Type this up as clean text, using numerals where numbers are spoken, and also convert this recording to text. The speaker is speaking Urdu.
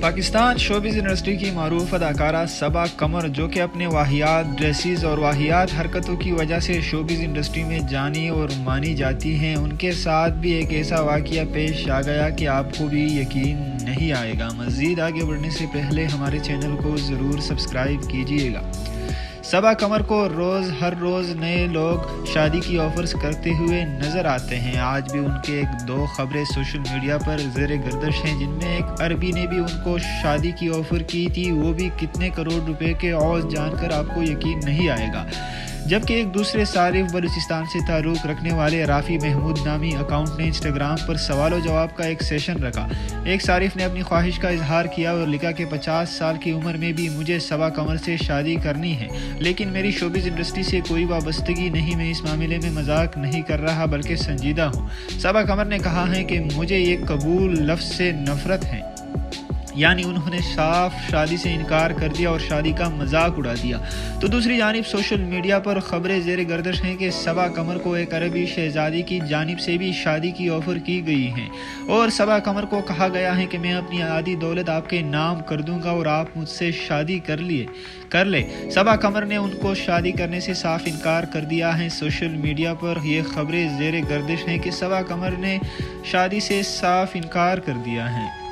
پاکستان شوبز انڈسٹری کی معروف اداکارہ صبا قمر، جو کہ اپنے واہیات ڈریسز اور واہیات حرکتوں کی وجہ سے شوبز انڈسٹری میں جانی اور مانی جاتی ہیں، ان کے ساتھ بھی ایک ایسا واقعہ پیش آ گیا کہ آپ کو بھی یقین نہیں آئے گا۔ مزید آگے بڑھنے سے پہلے ہمارے چینل کو ضرور سبسکرائب کیجیے گا۔ صبا قمر کو ہر روز نئے لوگ شادی کی آفرز کرتے ہوئے نظر آتے ہیں۔ آج بھی ان کے ایک دو خبریں سوشل میڈیا پر زیر گردش ہیں، جن میں ایک عربی نے بھی ان کو شادی کی آفر کی تھی، وہ بھی کتنے کروڑ روپے کے عوض جان کر آپ کو یقین نہیں آئے گا۔ جبکہ ایک دوسرے صارف بلوچستان سے تعلق رکھنے والے رافی محمود نامی اکاؤنٹ نے انسٹاگرام پر سوال و جواب کا ایک سیشن رکھا۔ ایک صارف نے اپنی خواہش کا اظہار کیا اور لکھا کہ 50 سال کی عمر میں بھی مجھے صبا قمر سے شادی کرنی ہے، لیکن میری شوبز انڈسٹری سے کوئی وابستگی نہیں، میں اس معاملے میں مذاق نہیں کر رہا بلکہ سنجیدہ ہوں۔ صبا قمر نے کہا ہے کہ مجھے یہ قبول لفظ سے نفرت ہے، یعنی انہوں نے صاف شادی سے انکار کر دیا اور شادی کا مذاق اڑا دیا۔ تو دوسری جانب سوشل میڈیا پر خبریں زیر گردش ہیں کہ صبا قمر کو ایک عربی شہزادی کی جانب سے بھی شادی کی آفر کی گئی ہے اور صبا قمر کو کہا گیا ہے کہ میں اپنی آدھی دولت آپ کے نام کر دوں گا اور آپ مجھ سے شادی کر لے۔ صبا قمر نے ان کو شادی کرنے سے صاف انکار کر دیا ہے۔ سوشل میڈیا پر یہ خبریں زیر گردش ہیں کہ صبا قمر نے شادی سے صاف انکار کر دیا ہے۔